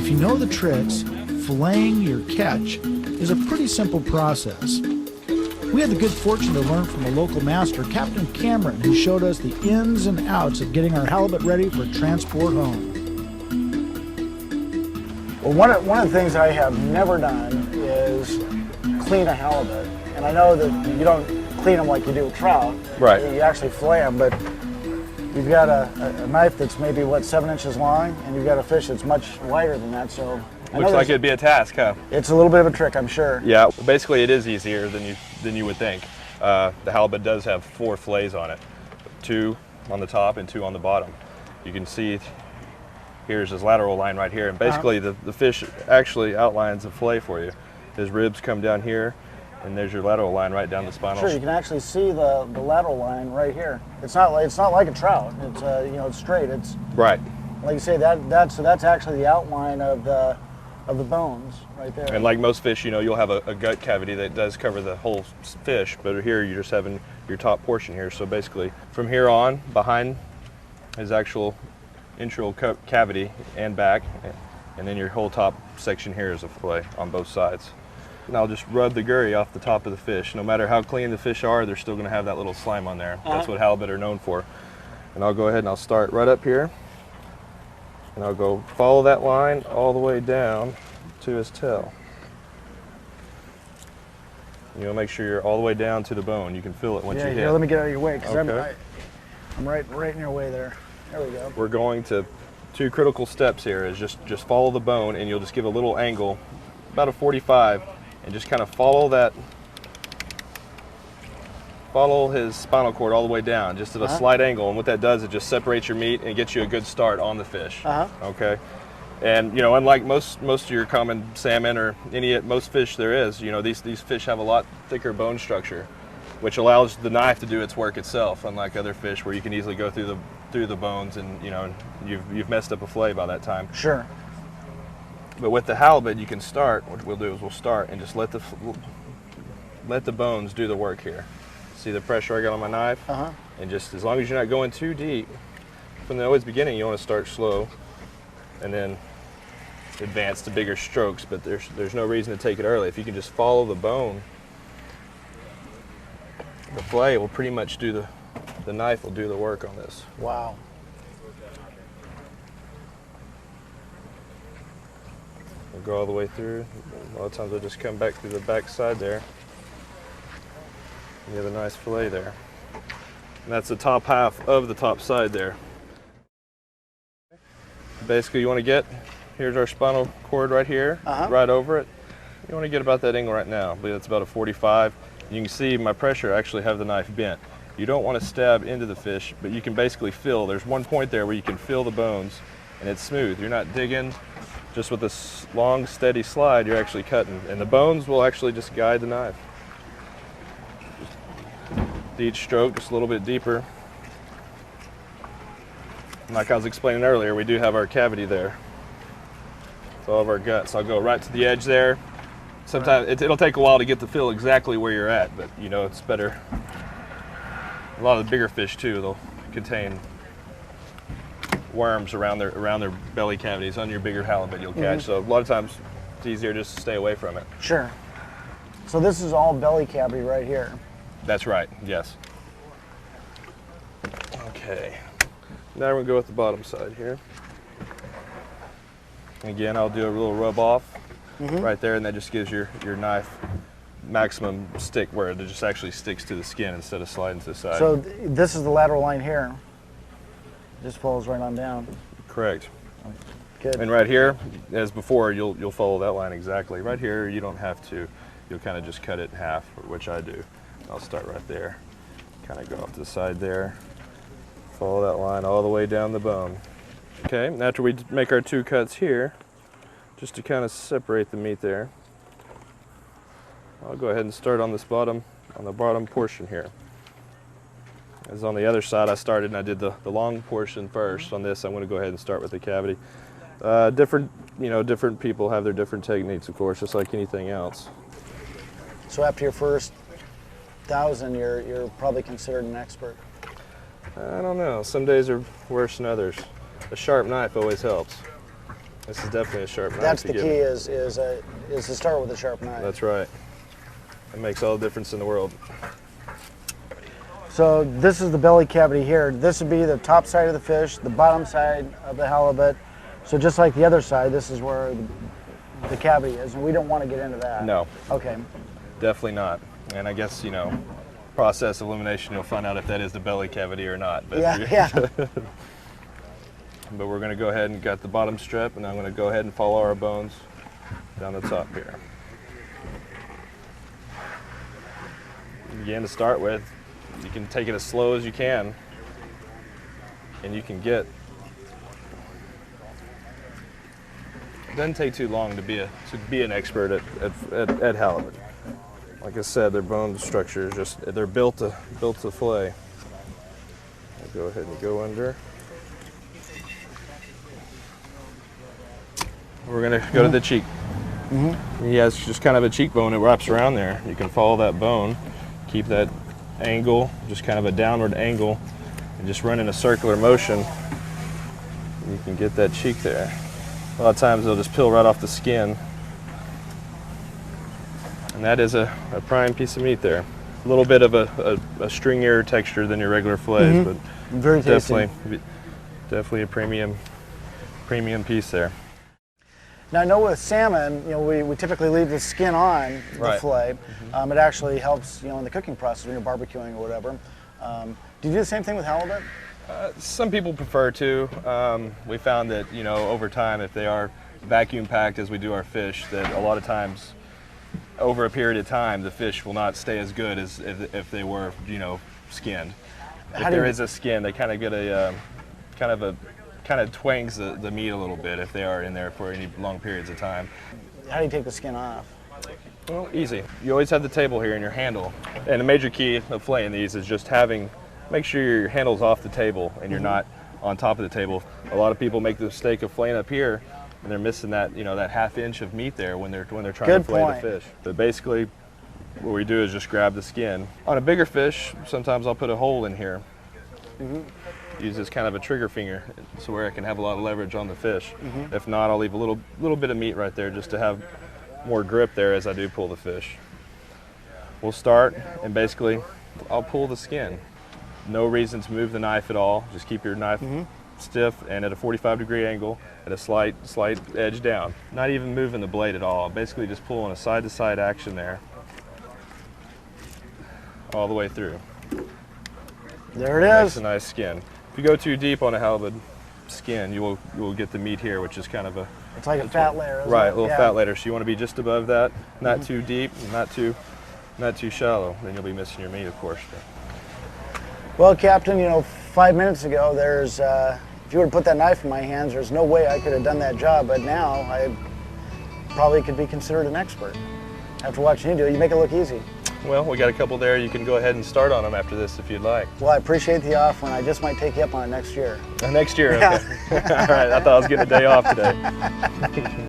if you know the tricks, filleting your catch is a pretty simple process. We had the good fortune to learn from a local master, Captain Cameron, who showed us the ins and outs of getting our halibut ready for transport home. Well, one of the things I have never done is clean a halibut. And I know that you don't clean them like you do a trout. Right. You actually fillet them, but you've got a knife that's maybe, what, 7 inches long, and you've got a fish that's much lighter than that, so... Looks like it'd be a task, huh? It's a little bit of a trick, I'm sure. Yeah, basically it is easier than you would think. The halibut does have 4 fillets on it, 2 on the top and 2 on the bottom. You can see here's his lateral line right here, and basically the fish actually outlines the fillet for you. His ribs come down here, and there's your lateral line right down the spinal. Sure, you can actually see the lateral line right here. It's not like a trout. It's it's straight. It's right. Like you say, that's actually the outline of the bones right there. And like most fish, you'll have a gut cavity that does cover the whole fish, but here you're just having your top portion here. So basically, from here on, behind his actual intral cavity and back, and then your whole top section here is a fillet on both sides. And I'll just rub the gurry off the top of the fish. No matter how clean the fish are, they're still going to have that little slime on there. That's what halibut are known for. And I'll go ahead and I'll start right up here, and I'll go follow that line all the way down to his tail. You'll make sure you're all the way down to the bone. You can feel it once you hit. Yeah, let me get out of your way, because Okay. I'm right in your way there. There we go. We're going to 2 critical steps here is just follow the bone, and you'll just give a little angle, about a 45, and just kind of follow his spinal cord all the way down, just at a slight angle. And what that does, it just separates your meat and gets you a good start on the fish. Okay. And unlike most of your common salmon or most fish there is, these fish have a lot thicker bone structure, which allows the knife to do its work itself, unlike other fish where you can easily go through the bones and you've messed up a fillet by that time. Sure. But with the halibut, you can start. What we'll do is we'll start and just let the bones do the work here. See the pressure I got on my knife? And just as long as you're not going too deep, from the always beginning, you want to start slow and then advance to bigger strokes, but there's no reason to take it early. If you can just follow the bone, the fillet will pretty much do the knife will do the work on this. Wow. We'll go all the way through. A lot of times I'll just come back through the back side there. You have a nice fillet there. And that's the top half of the top side there. Basically, you want to here's our spinal cord right here, right over it. You want to get about that angle right now. I believe that's about a 45. You can see my pressure, I actually have the knife bent. You don't want to stab into the fish, but you can basically feel, there's one point there where you can feel the bones, and it's smooth. You're not digging. Just with this long, steady slide, you're actually cutting. And the bones will actually just guide the knife. Each stroke, just a little bit deeper. And like I was explaining earlier, we do have our cavity there. It's all of our guts. I'll go right to the edge there. Sometimes it'll take a while to get to feel exactly where you're at, but it's better. A lot of the bigger fish too, they'll contain worms around their belly cavities. On your bigger halibut you'll catch. So a lot of times it's easier just to stay away from it. Sure. So this is all belly cavity right here. That's right, yes. Okay. Now we're going to go with the bottom side here. Again, I'll do a little rub off right there, and that just gives your knife maximum stick where it just actually sticks to the skin instead of sliding to the side. So this is the lateral line here. Just follows right on down. Correct. Good. And right here, as before, you'll follow that line exactly. Right here, you don't have to. You'll kind of just cut it in half, which I do. I'll start right there. Kind of go off to the side there. Follow that line all the way down the bone. Okay, and after we make our 2 cuts here, just to kind of separate the meat there, I'll go ahead and start on the bottom portion here. As on the other side, I started and I did the long portion first. On this, I'm going to go ahead and start with the cavity. Different people have their different techniques, of course, just like anything else. So after your first 1,000, you're probably considered an expert. I don't know. Some days are worse than others. A sharp knife always helps. This is definitely a sharp knife. That's the key is to start with a sharp knife. That's right. It makes all the difference in the world. So this is the belly cavity here. This would be the top side of the fish, the bottom side of the halibut. So just like the other side, this is where the cavity is, and we don't want to get into that. No. Okay. Definitely not. And I guess, you know, process of elimination, you'll find out if that is the belly cavity or not. But Yeah. But we're going to go ahead and got the bottom strip, and I'm going to go ahead and follow our bones down the top here. Again, to start with, you can take it as slow as you can, and you can get. It doesn't take too long to be an expert at halibut. Like I said, their bone structure is they're built to fillet. I'll go ahead and go under. We're gonna go to the cheek. He has just kind of a cheekbone that wraps around there. You can follow that bone, keep that angle, just kind of a downward angle, and just run in a circular motion. You can get that cheek there. A lot of times they'll just peel right off the skin. And that is a prime piece of meat there. A little bit of a stringier texture than your regular fillets, but very tasty. Definitely a premium piece there. Now I know with salmon, you know, we typically leave the skin on the Right. fillet. It actually helps, you know, in the cooking process when you're barbecuing or whatever. Do you do the same thing with halibut? Some people prefer to. We found that, you know, over time, if they are vacuum packed as we do our fish, that a lot of times, over a period of time, the fish will not stay as good as if they were, you know, skinned. If there is a skin, they kind of get a kind of twangs the meat a little bit if they are in there for any long periods of time. How do you take the skin off? Well, easy. You always have the table here in your handle. And a major key of filleting these is just make sure your handle's off the table and you're not on top of the table. A lot of people make the mistake of filleting up here and they're missing that, you know, that half inch of meat there when they're trying to fillet the fish. But basically, what we do is just grab the skin. On a bigger fish, sometimes I'll put a hole in here. Use this kind of a trigger finger so where I can have a lot of leverage on the fish. If not, I'll leave a little bit of meat right there just to have more grip there as I do pull the fish. We'll start, and basically I'll pull the skin. No reason to move the knife at all. Just keep your knife stiff and at a 45-degree angle at a slight edge down. Not even moving the blade at all. Basically just pulling a side-to-side action there all the way through. There it Makes is. a nice skin. If you go too deep on a halibut skin, you will get the meat here, which is kind of a It's like a fat layer, isn't right, it? a little fat layer. So you want to be just above that, not too deep, and not too shallow. Then you'll be missing your meat, of course. Well, Captain, you know, 5 minutes ago, if you would have put that knife in my hands, there's no way I could have done that job. But now I probably could be considered an expert. After watching you do it, you make it look easy. Well, we got a couple there. You can go ahead and start on them after this if you'd like. Well, I appreciate the offer, and I just might take you up on it next year. Next year, okay. All right, I thought I was getting a day off today.